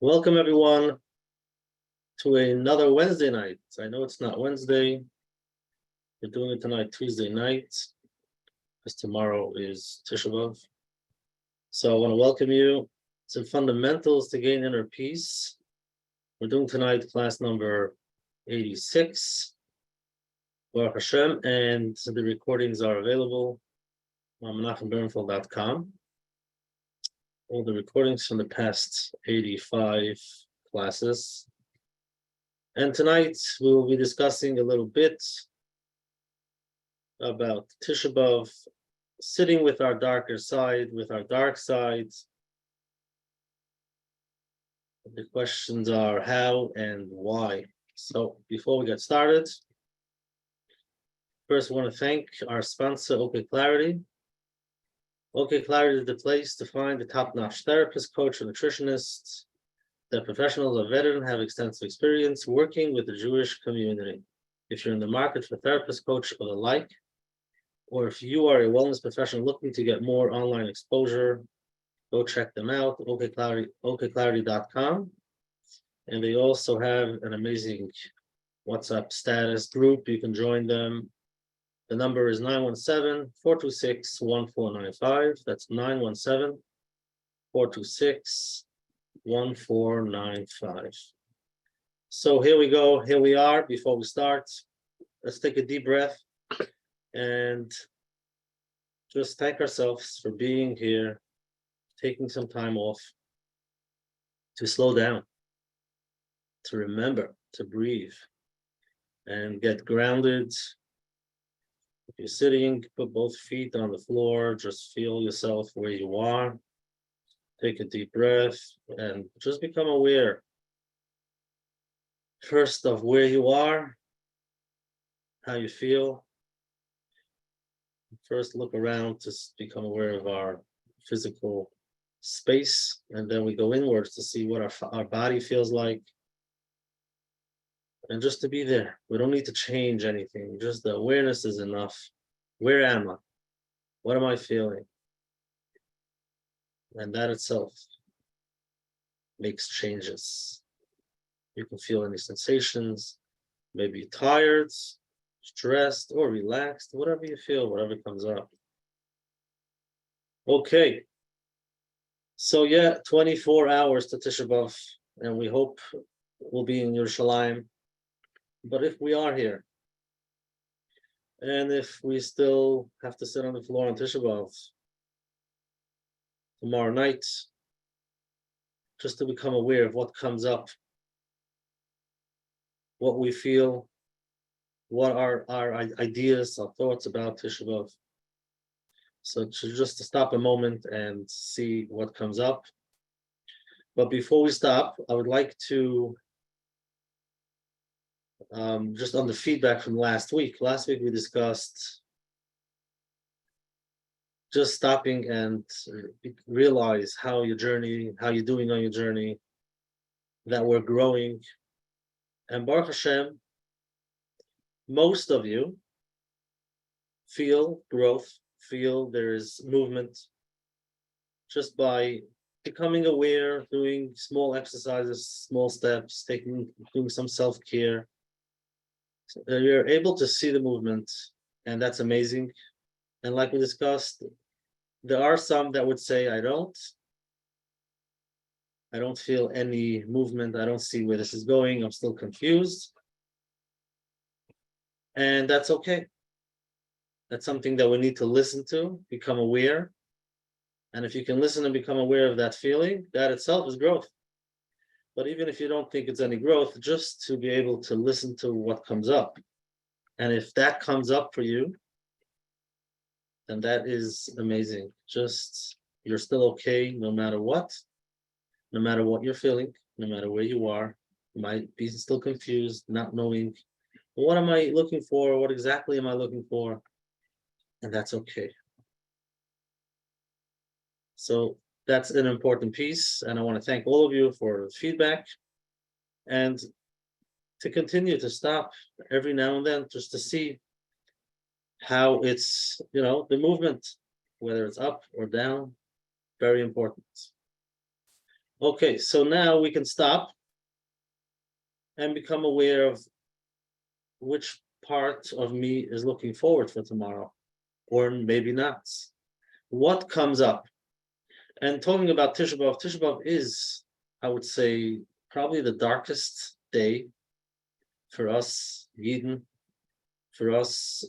Welcome everyone to another Wednesday night. I know it's not Wednesday. We're doing it tonight, Tuesday night, because tomorrow is Tisha B'Av. So I want to welcome you. Some fundamentals to gain inner peace. We're doing tonight class number 86. Baruch Hashem, and the recordings are available on menachembernfeld.com. All the recordings from the past 85 classes. And tonight we will be discussing a little bit about Tisha B'Av, sitting with our darker side, with our dark sides. The questions are how and why. So before we get started, first I want to thank our sponsor, OK Clarity. OK Clarity is the place to find the top-notch therapist, coach, and nutritionist. The professionals are vetted and have extensive experience working with the Jewish community. If you're in the market for therapist, coach, or the like, or if you are a wellness professional looking to get more online exposure, go check them out, okclarity.com. And they also have an amazing WhatsApp status group. You can join them. The number is 917-426-1495. That's 917-426-1495. So here we go. Here we are. Before we start, let's take a deep breath and just thank ourselves for being here, taking some time off to slow down, to remember, to breathe, and get grounded. If you're sitting, put both feet on the floor, just feel yourself where you are. Take a deep breath and just become aware first of where you are, how you feel. First look around to become aware of our physical space, and then we go inwards to see what our body feels like. And just to be there. We don't need to change anything. Just the awareness is enough. Where am I? What am I feeling? And that itself makes changes. You can feel any sensations, maybe tired, stressed, or relaxed, whatever you feel, whatever comes up. Okay. So yeah, 24 hours to Tisha B'Av, and we hope we'll be in Yerushalayim. But if we are here, and if we still have to sit on the floor on Tisha B'Av tomorrow night, just to become aware of what comes up, what we feel, what are our ideas, our thoughts about Tisha B'Av. So just to stop a moment and see what comes up. But before we stop, I would like to just on the feedback from last week. Last week we discussed just stopping and realize how you're doing on your journey, that we're growing. And Baruch Hashem, most of you feel growth, feel there's movement just by becoming aware, doing small exercises, small steps, doing some self-care. So you're able to see the movement, and that's amazing. And like we discussed, there are some that would say, I don't feel any movement. I don't see where this is going. I'm still confused. And that's okay. That's something that we need to listen to, become aware. And if you can listen and become aware of that feeling, that itself is growth. But even if you don't think it's any growth, just to be able to listen to what comes up. And if that comes up for you, then that is amazing. Just, you're still okay no matter what you're feeling, no matter where you are. You might be still confused, not knowing, what am I looking for? What exactly am I looking for? And that's okay. So that's an important piece, and I want to thank all of you for feedback, and to continue to stop every now and then just to see how it's, the movement, whether it's up or down, very important. Okay, so now we can stop and become aware of which part of me is looking forward for tomorrow, or maybe not. What comes up? And talking about Tisha B'Av is, I would say, probably the darkest day for us, Yidden, for us,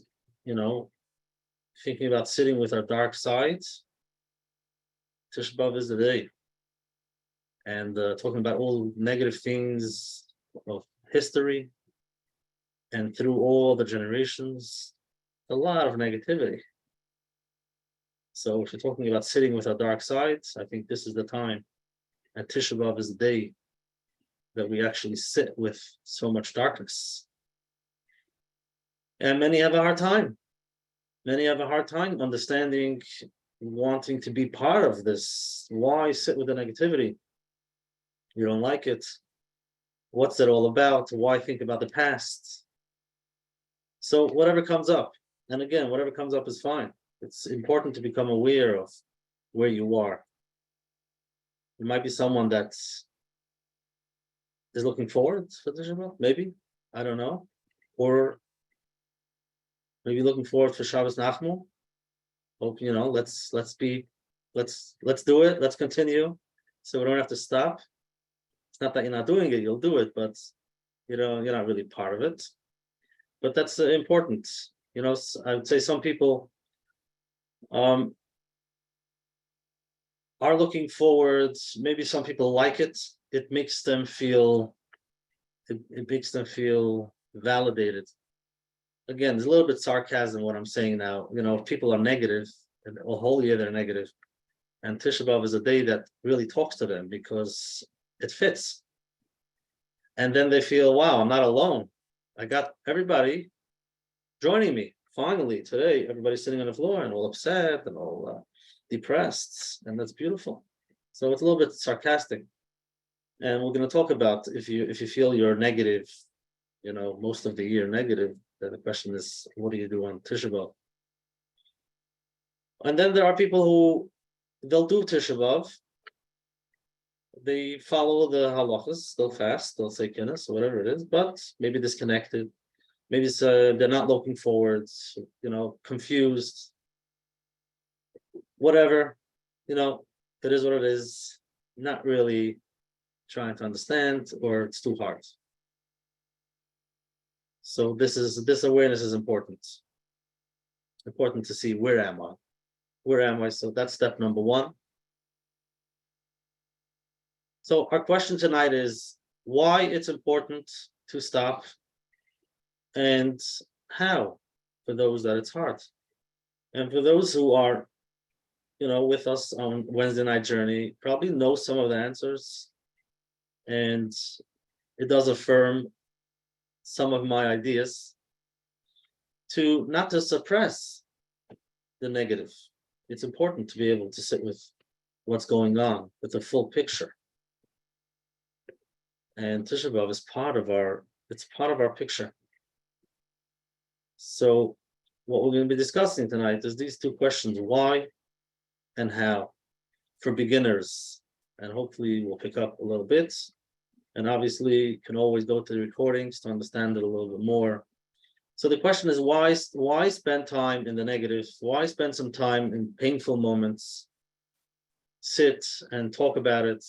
thinking about sitting with our dark sides. Tisha B'Av is the day. And talking about all negative things of history and through all the generations, a lot of negativity. So if you're talking about sitting with our dark sides, I think this is the time. And Tisha B'Av is the day that we actually sit with so much darkness. And many have a hard time. Many have a hard time understanding, wanting to be part of this. Why sit with the negativity? You don't like it. What's it all about? Why think about the past? So whatever comes up, and again, whatever comes up is fine. It's important to become aware of where you are. You might be someone that is looking forward for Tisha B'Av, maybe, I don't know, or maybe looking forward for Shabbos Nachmu. Hope let's do it. Let's continue, so we don't have to stop. It's not that you're not doing it; you'll do it, but you're not really part of it. But that's important. I would say some people are looking forward. Maybe some people like it. It makes them feel. It makes them feel validated. Again, there's a little bit sarcasm in what I'm saying now. If people are negative, and a whole year they're negative, and Tisha B'Av is a day that really talks to them because it fits. And then they feel, wow, I'm not alone. I got everybody joining me. Finally, today, everybody's sitting on the floor and all upset and all depressed, and that's beautiful. So it's a little bit sarcastic. And we're going to talk about if you feel you're negative, most of the year negative, then the question is, what do you do on Tisha B'Av? And then there are people who they'll do Tisha B'Av. They follow the halachas, they'll fast, they'll say kinnis, or whatever it is, but maybe disconnected. Maybe it's, they're not looking forward, confused, whatever. It is what it is. Not really trying to understand, or it's too hard. So this awareness is important. Important to see, where am I? Where am I? So that's step number one. So our question tonight is why it's important to stop, and how, for those that it's hard. And for those who are, with us on Wednesday night journey, probably know some of the answers, and it does affirm some of my ideas to not to suppress the negative. It's important to be able to sit with what's going on with the full picture. And Tisha B'Av is part of our picture. So what we're going to be discussing tonight is these two questions, why and how, for beginners. And hopefully we'll pick up a little bit. And obviously you can always go to the recordings to understand it a little bit more. So the question is, why spend time in the negative? Why spend some time in painful moments? Sit and talk about it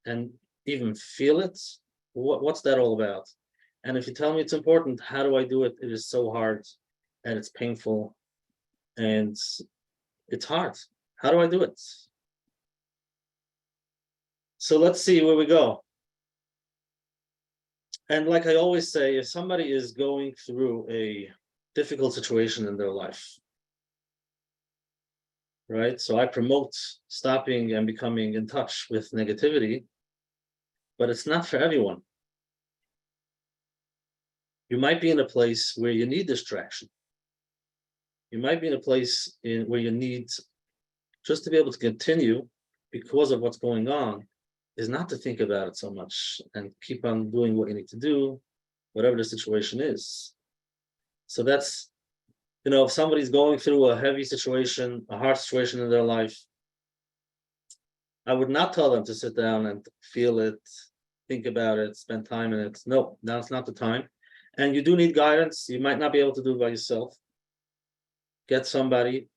and even feel it. What's that all about? And if you tell me it's important, how do I do it? It is so hard, and it's painful, and it's hard. How do I do it? So let's see where we go. And like I always say, if somebody is going through a difficult situation in their life, right? So I promote stopping and becoming in touch with negativity, but it's not for everyone. You might be in a place where you need distraction. You might be in a place where you need, just to be able to continue because of what's going on, is not to think about it so much and keep on doing what you need to do, whatever the situation is. So that's, if somebody's going through a heavy situation, a hard situation in their life, I would not tell them to sit down and feel it, think about it, spend time in it. No, now's not the time. And you do need guidance. You might not be able to do it by yourself. Get somebody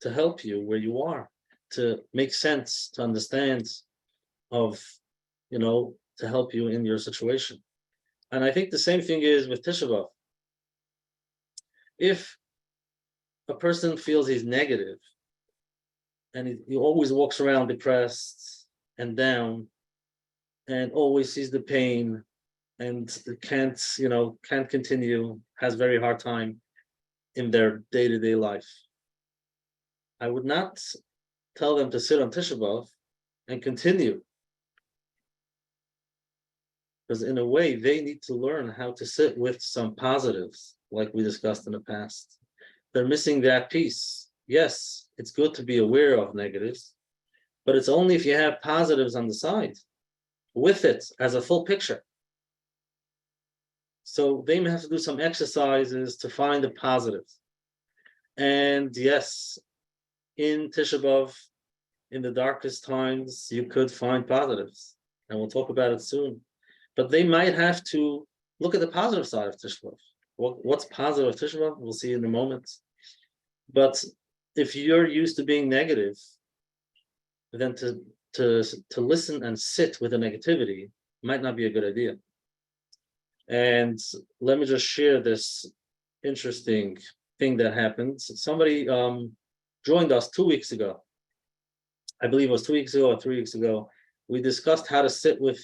to help you where you are, to make sense, to understand of, to help you in your situation. And I think the same thing is with Tisha B'Av. If a person feels he's negative and he always walks around depressed and down and always sees the pain and can't continue, has very hard time in their day-to-day life, I would not tell them to sit on Tisha B'Av and continue, because in a way they need to learn how to sit with some positives, like we discussed in the past. They're missing that piece. Yes, it's good to be aware of negatives, but it's only if you have positives on the side with it as a full picture. So they may have to do some exercises to find the positives. And yes, in Tisha B'Av, in the darkest times, you could find positives, and we'll talk about it soon. But they might have to look at the positive side of Tisha B'Av. What's positive of Tisha B'Av? We'll see in a moment. But if you're used to being negative, then to listen and sit with the negativity might not be a good idea. And let me just share this interesting thing that happened. Somebody joined us 2 weeks ago. I believe it was 2 weeks ago or 3 weeks ago. We discussed how to sit with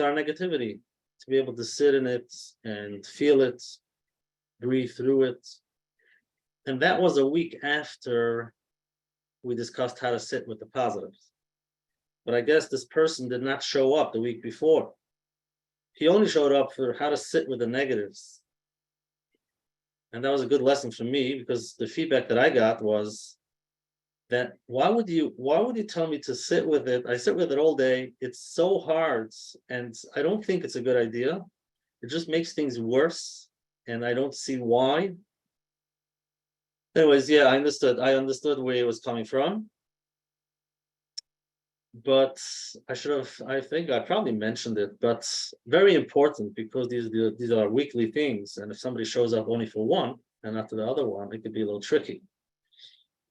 our negativity, to be able to sit in it and feel it, breathe through it. And that was a week after we discussed how to sit with the positives. But I guess this person did not show up the week before. He only showed up for how to sit with the negatives. And that was a good lesson for me, because the feedback that I got was that why would you tell me to sit with it? I sit with it all day. It's so hard, and I don't think it's a good idea. It just makes things worse, and I don't see why. Anyways, yeah, I understood where it was coming from. But I think I probably mentioned it, but very important, because these are weekly things, and if somebody shows up only for one and not to the other one, it could be a little tricky.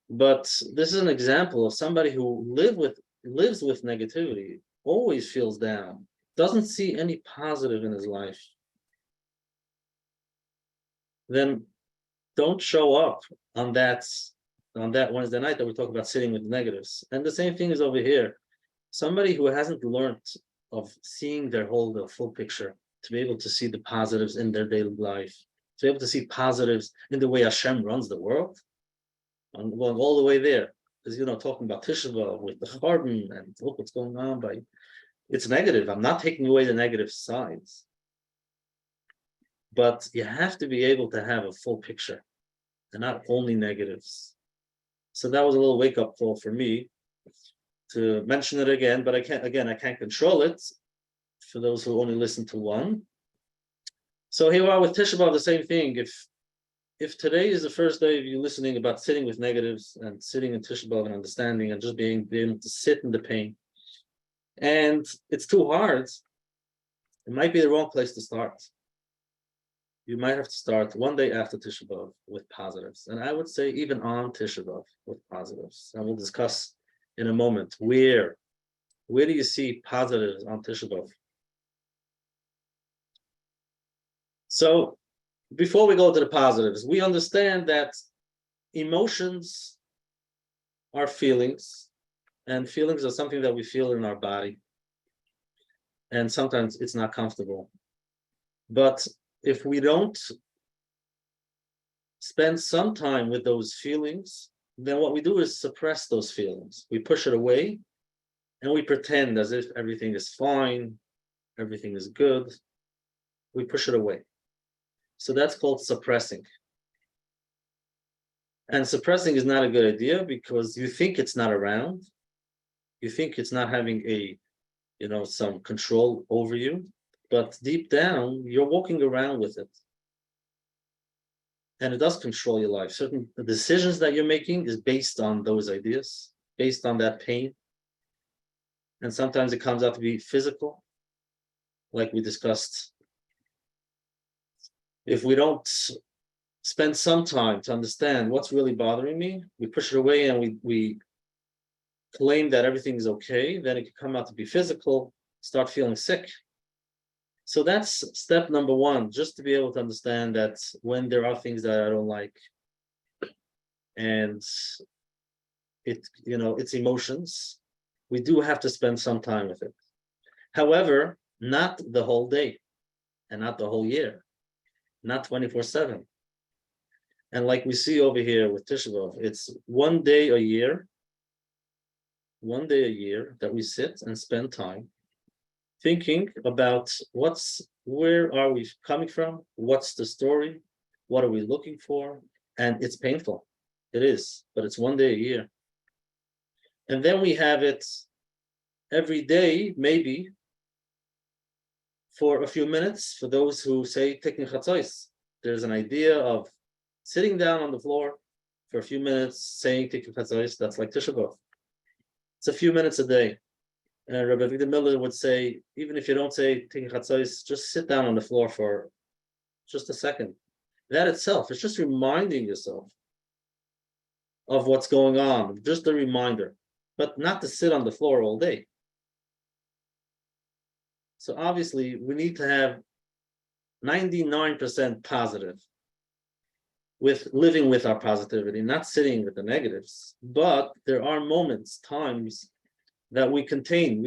But this is an example of somebody who lives with negativity, always feels down, doesn't see any positive in his life. Then don't show up on that Wednesday night that we talk about sitting with negatives. And the same thing is over here. Somebody who hasn't learned of seeing the full picture, to be able to see the positives in their daily life, to be able to see positives in the way Hashem runs the world. I'm going all the way there, because talking about Tisha B'Av with the Charbon and look what's going on, it's negative. I'm not taking away the negative sides, but you have to be able to have a full picture and not only negatives. So that was a little wake-up call for me to mention it again, but I can't control it for those who only listen to one. So here we are with Tisha B'Av, the same thing. If today is the first day of you listening about sitting with negatives and sitting in Tisha B'Av and understanding and just being able to sit in the pain, and it's too hard, it might be the wrong place to start. You might have to start one day after Tisha B'Av with positives. And I would say even on Tisha B'Av with positives. And we'll discuss in a moment where do you see positives on Tisha B'Av? So before we go to the positives, we understand that emotions are feelings, and feelings are something that we feel in our body. And sometimes it's not comfortable. But if we don't spend some time with those feelings, then what we do is suppress those feelings. We push it away, and we pretend as if everything is fine, everything is good. We push it away. So that's called suppressing. And suppressing is not a good idea, because you think it's not around. You think it's not having some control over you, but deep down, you're walking around with it. And it does control your life. Certain decisions that you're making is based on those ideas, based on that pain. and sometimes it comes out to be physical, like we discussed. If we don't spend some time to understand what's really bothering me, we push it away and we claim that everything is okay, then it can come out to be physical, start feeling sick. So that's step number one, just to be able to understand that when there are things that I don't like, and it's emotions, we do have to spend some time with it. However, not the whole day and not the whole year, not 24/7. And like we see over here with Tisha B'Av, it's one day a year that we sit and spend time thinking about where are we coming from, what's the story, what are we looking for, and it's painful. It is, but it's one day a year. And then we have it every day, maybe for a few minutes, for those who say Tikni Chatzos. There's an idea of sitting down on the floor for a few minutes, saying Tikni Chatzos. That's like Tisha B'Av. It's a few minutes a day. And Rabbi Victor Miller would say, even if you don't say Tikni Chatzos, just sit down on the floor for just a second. That itself is just reminding yourself of what's going on, just a reminder, but not to sit on the floor all day. So obviously, we need to have 99% positive with living with our positivity, not sitting with the negatives. But there are moments, times that we contain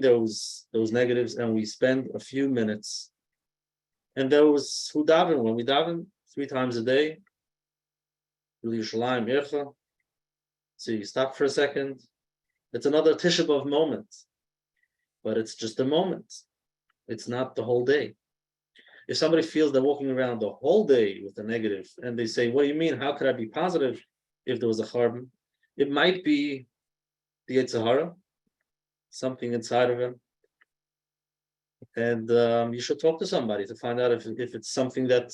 those negatives, and we spend a few minutes. And those who daven, when we daven 3 times a day, Yerushalayim Ircha, so you stop for a second. It's another Tisha B'Av moment, but it's just a moment. It's not the whole day. If somebody feels they're walking around the whole day with a negative, and they say, what do you mean? How could I be positive if there was a charbon? It might be the Yetzer Hara, something inside of him. And you should talk to somebody to find out if it's something that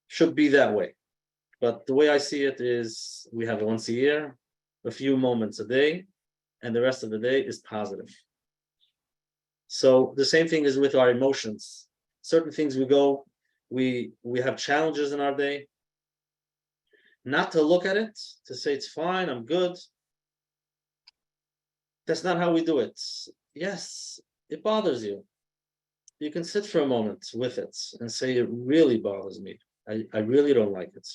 should be that way. But the way I see it is we have it once a year, a few moments a day, and the rest of the day is positive. So the same thing is with our emotions. Certain things we have challenges in our day. Not to look at it, to say it's fine, I'm good. That's not how we do it. Yes, it bothers you. You can sit for a moment with it and say, it really bothers me. I really don't like it.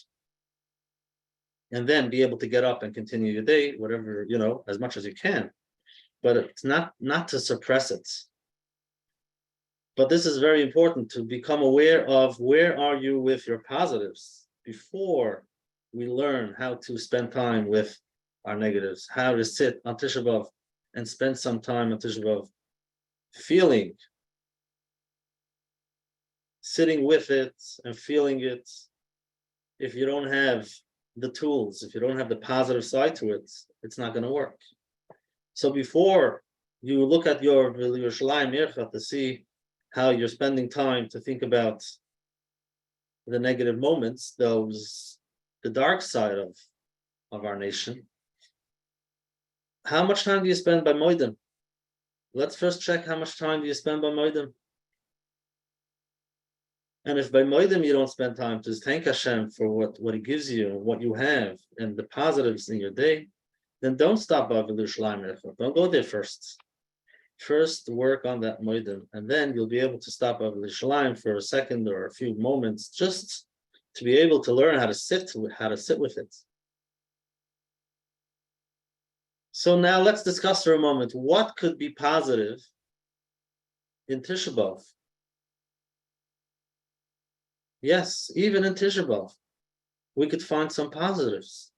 And then be able to get up and continue your day, whatever, as much as you can. But it's not to suppress it. But this is very important, to become aware of where are you with your positives before we learn how to spend time with our negatives, how to sit on Tisha B'Av and spend some time on Tisha B'Av feeling, sitting with it and feeling it. If you don't have the tools, if you don't have the positive side to it, it's not going to work. So before you look at your Yerushalayim Ircha to see how you're spending time to think about the negative moments, the dark side of our nation, how much time do you spend by Moedim? Let's first check how much time do you spend by Moedim. And if by Moedim you don't spend time to thank Hashem for what He gives you, what you have, and the positives in your day, then don't stop by Yerushalayim Ircha. Don't go there first. First, work on that Moedim, and then you'll be able to stop over Yerushalayim for a second or a few moments, just to be able to learn how to sit with it. So now let's discuss for a moment what could be positive in Tisha B'Av. Yes, even in Tisha B'Av, we could find some positives,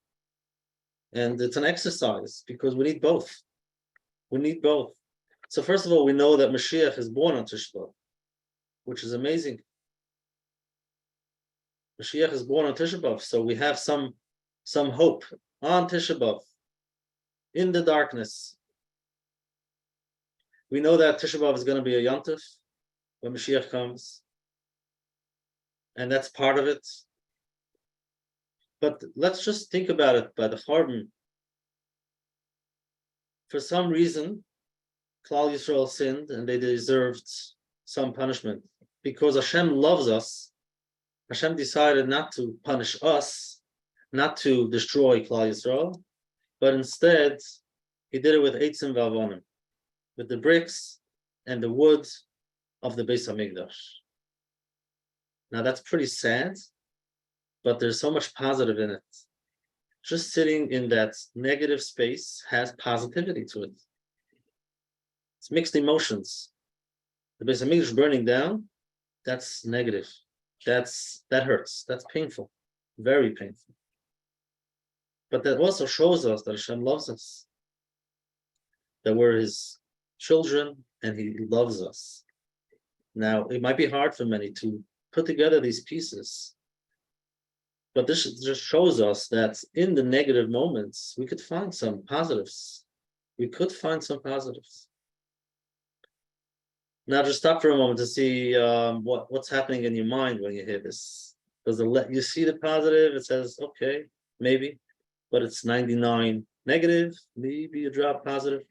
and it's an exercise because we need both. We need both. So first of all, we know that Mashiach is born on Tisha B'Av, which is amazing. Mashiach is born on Tisha B'Av, so we have some hope on Tisha B'Av in the darkness. We know that Tisha B'Av is going to be a Yom Tov when Mashiach comes, and that's part of it. But let's just think about it by the Charbon. for some reason, Klal Yisrael sinned and they deserved some punishment. Because Hashem loves us, Hashem decided not to punish us, not to destroy Klal Yisrael, but instead, he did it with Eitzim V'Avonim, with the bricks and the wood of the Beis Hamikdash. Now that's pretty sad, but there's so much positive in it. Just sitting in that negative space has positivity to it. It's mixed emotions. The Beis Hamikdash burning down, that's negative. That hurts. That's painful, very painful. But that also shows us that Hashem loves us, that we're His children, and He loves us. Now, it might be hard for many to put together these pieces, but this just shows us that in the negative moments, we could find some positives. We could find some positives. Now, just stop for a moment to see what's happening in your mind when you hear this. Does you see the positive? It says, okay, maybe, but it's 99 negative, maybe a drop positive.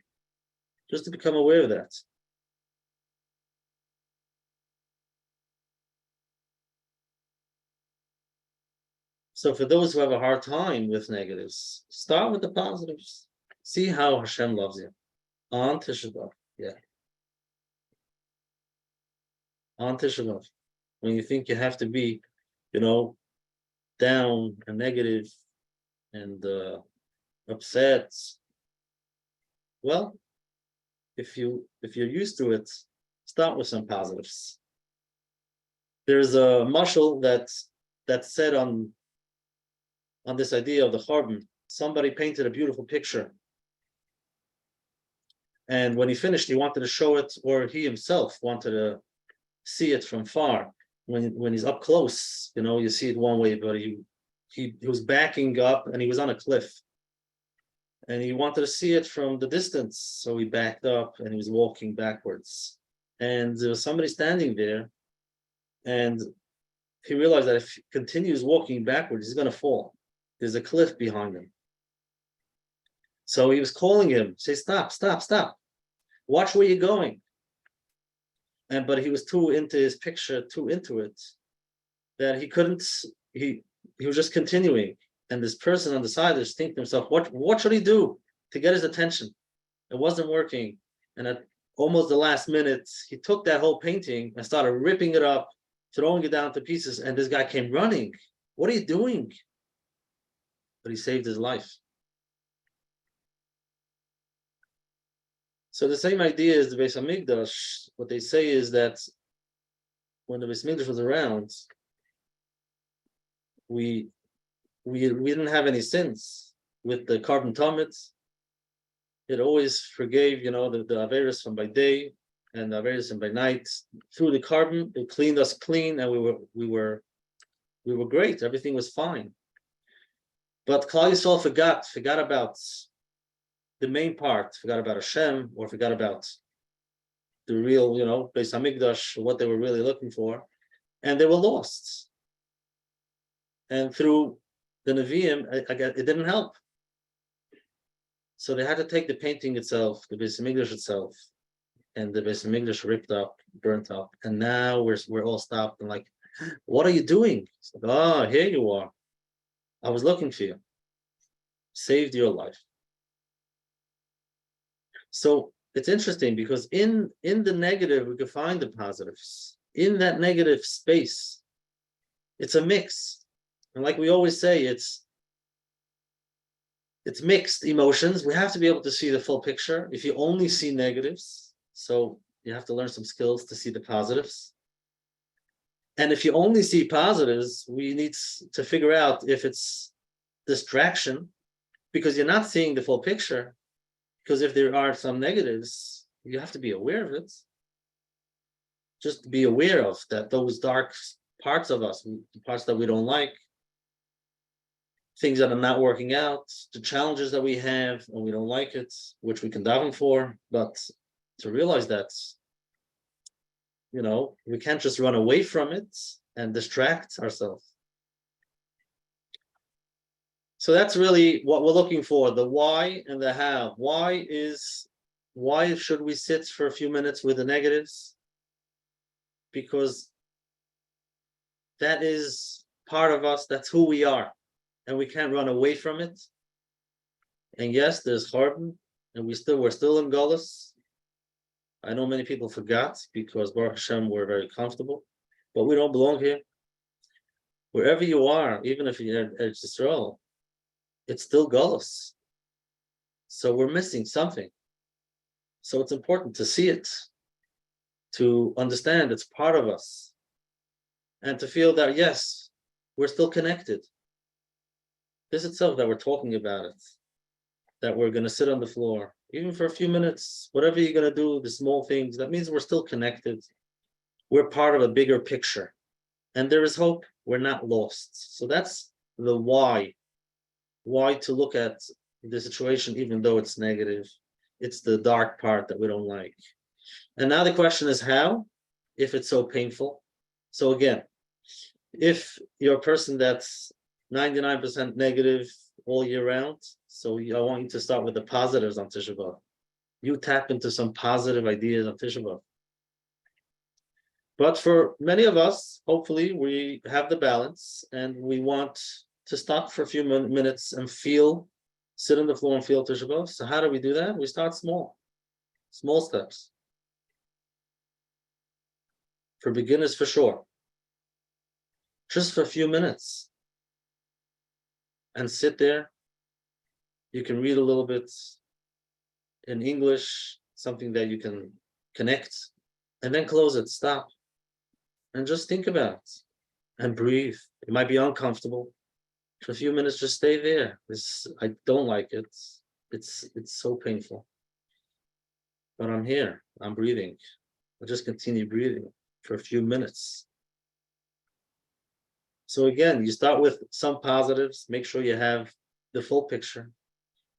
Just to become aware of that. So for those who have a hard time with negatives, start with the positives. See how Hashem loves you. On Tisha B'Av, yeah. On Tisha B'Av. When you think you have to be, down and negative and upset. Well, if you're used to it, start with some positives. There's a mashal that's said on this idea of the Churban. Somebody painted a beautiful picture, and when he finished, he wanted to show it, or he himself wanted to see it from far. When he's up close, you see it one way, but he was backing up and he was on a cliff. And he wanted to see it from the distance, so he backed up and he was walking backwards. And there was somebody standing there, and he realized that if he continues walking backwards, he's going to fall. There's a cliff behind him. So he was calling him, say, stop, stop, stop. Watch where you're going. But he was too into his picture, too into it, that he couldn't, he was just continuing. And this person on the side is thinking to himself, what should he do to get his attention? It wasn't working. And at almost the last minute, he took that whole painting and started ripping it up, throwing it down to pieces. And this guy came running. What are you doing? But he saved his life. So the same idea is the Beis Hamikdash. What they say is that when the Beis Hamikdash was around, we didn't have any sins with the carbon tumits. It always forgave, the Averis from by day and the Averis from by night. Through the carbon, it cleaned us clean, and we were great. Everything was fine. But Klal Yisrael forgot about the main part, forgot about Hashem, or forgot about the real, Beis Hamikdash, what they were really looking for, and they were lost. And through the Nevi'im, it didn't help. So they had to take the painting itself, the Beis Hamikdash itself, and the Beis Hamikdash ripped up, burnt up, and now we're all stopped and like, what are you doing? It's like, here you are. I was looking for you. Saved your life. So it's interesting because in the negative, we can find the positives. In that negative space, it's a mix. And like we always say, it's mixed emotions. We have to be able to see the full picture. If you only see negatives, so you have to learn some skills to see the positives. And if you only see positives, we need to figure out if it's distraction, because you're not seeing the full picture. Because if there are some negatives, you have to be aware of it. Just be aware of that, those dark parts of us, the parts that we don't like, things that are not working out, the challenges that we have, and we don't like it, which we can daven for. But to realize that, we can't just run away from it and distract ourselves. So that's really what we're looking for, the why and the how. Why should we sit for a few minutes with the negatives? Because that is part of us, that's who we are, and we can't run away from it. And yes, there's Chorban, and we're still in Gullus. I know many people forgot because Baruch Hashem, we're very comfortable, but we don't belong here. Wherever you are, even if you're in Eretz Yisrael, it's still Gullus. So we're missing something. So it's important to see it, to understand it's part of us, and to feel that, yes, we're still connected. This itself that we're talking about it, that we're going to sit on the floor, even for a few minutes, whatever you're going to do, the small things, that means we're still connected. We're part of a bigger picture. And there is hope. We're not lost. So that's the why. Why to look at the situation, even though it's negative. It's the dark part that we don't like. And now the question is how, if it's so painful. So again, if you're a person that's 99% negative all year round, so I want you to start with the positives on Tisha B'Av. You tap into some positive ideas on Tisha B'Av. But for many of us, hopefully we have the balance and we want to stop for a few minutes and sit on the floor and feel Tisha B'Av. So how do we do that? We start small steps. For beginners, for sure. Just for a few minutes. And sit there. You can read a little bit in English, something that you can connect, and then close it, stop. And just think about it and breathe. It might be uncomfortable. For a few minutes, just stay there. I don't like it. It's so painful. But I'm here. I'm breathing. I'll just continue breathing for a few minutes. So again, you start with some positives. Make sure you have the full picture.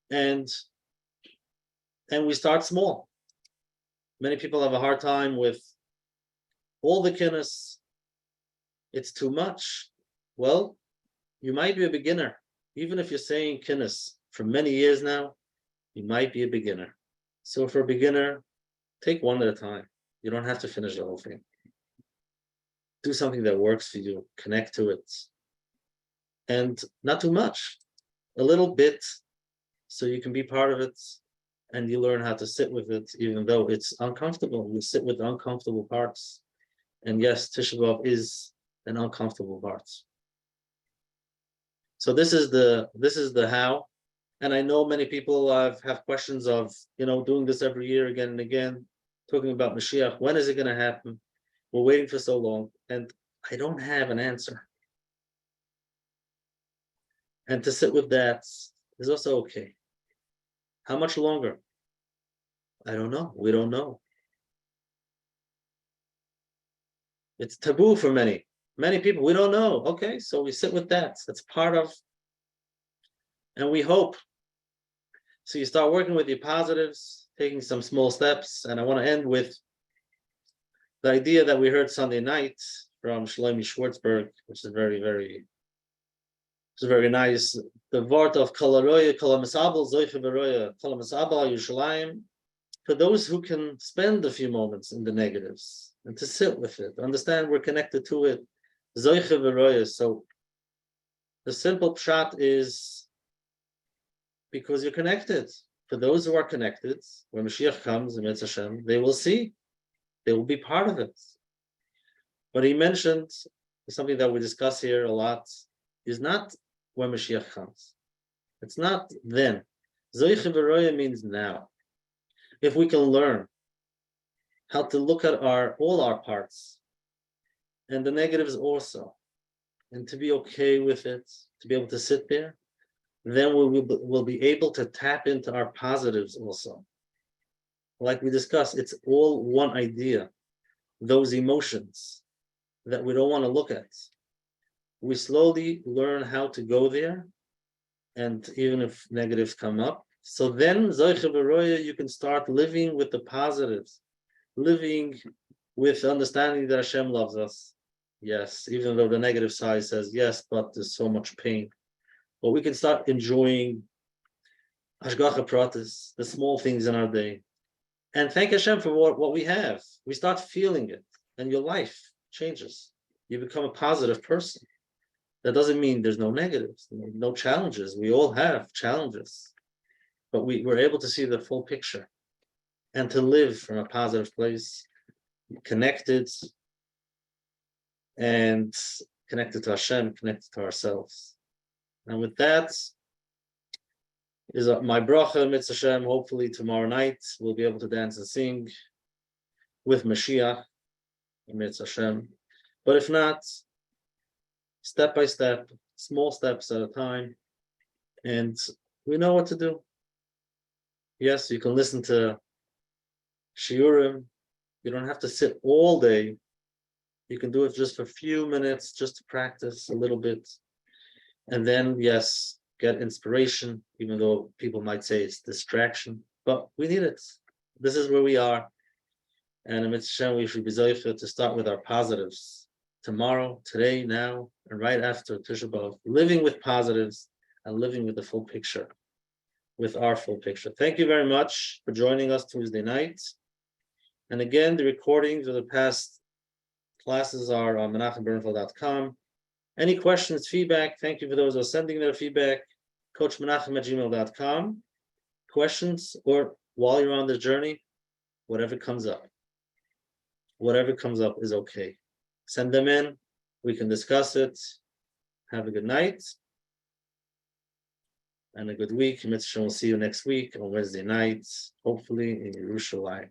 And we start small. Many people have a hard time with all the kinnis. It's too much. Well, you might be a beginner. Even if you're saying kinnis for many years now, you might be a beginner. So for a beginner, take one at a time. You don't have to finish the whole thing. Do something that works for you. Connect to it. And not too much. A little bit, so you can be part of it, and you learn how to sit with it, even though it's uncomfortable. You sit with uncomfortable parts. And yes, Tisha B'Av is an uncomfortable part. So this is the how. And I know many people have questions of, doing this every year again and again, talking about Mashiach. When is it going to happen? We're waiting for so long, and I don't have an answer. And to sit with that is also okay. How much longer? I don't know. We don't know. It's taboo for many people. We don't know. Okay, so we sit with that. That's part of, and we hope. So you start working with your positives, taking some small steps. And I want to end with the idea that we heard Sunday night from Shlomi Schwartzberg, which is very, very, very nice. The word of Kalaroya, Kalamasabal, Zoicha Beroya, Kalamasabal, Yerushalayim, for those who can spend a few moments in the negatives and to sit with it, understand we're connected to it. Zoicha Beroya. So the simple pshat is because you're connected. For those who are connected, when Mashiach comes, in Mitzvah Hashem, they will see, they will be part of it. But he mentioned something that we discuss here a lot, is not when Mashiach comes. It's not then. Zoicha Beroya means now. If we can learn how to look at all our parts and the negatives also, and to be okay with it, to be able to sit there, then we'll be able to tap into our positives also. Like we discussed, it's all one idea. Those emotions that we don't want to look at. We slowly learn how to go there, and even if negatives come up, so then Zoicha Beroya, you can start living with the positives, living with understanding that Hashem loves us. Yes, even though the negative side says yes, but there's so much pain. but we can start enjoying Hashgacha Pratis, the small things in our day. And thank Hashem for what we have. We start feeling it, and your life changes. You become a positive person. That doesn't mean there's no negatives, no challenges. We all have challenges, but we're able to see the full picture and to live from a positive place, connected, and connected to Hashem, connected to ourselves. And with that is my bracha, Mitzvah Hashem. Hopefully tomorrow night we'll be able to dance and sing with Mashiach, Mitzvah Hashem. But if not, step by step, small steps at a time, and we know what to do. Yes, you can listen to shiurim. You don't have to sit all day. You can do it just for a few minutes, just to practice a little bit. And then, yes, get inspiration, even though people might say it's distraction. But we need it. This is where we are. And in Mitzvah, we should be zeicha to start with our positives. Tomorrow, today, now, and right after Tisha B'Av, living with positives and living with the full picture, with our full picture. Thank you very much for joining us Tuesday night. And again, the recordings of the past classes are on menachembernfeld.com. Any questions, feedback, thank you for those who are sending their feedback, coachmenachem@gmail.com. Questions, or while you're on the journey, whatever comes up. Whatever comes up is okay. Send them in, we can discuss it. Have a good night and a good week. Mitzvah, we'll see you next week on Wednesday nights, hopefully in Yerushalayim.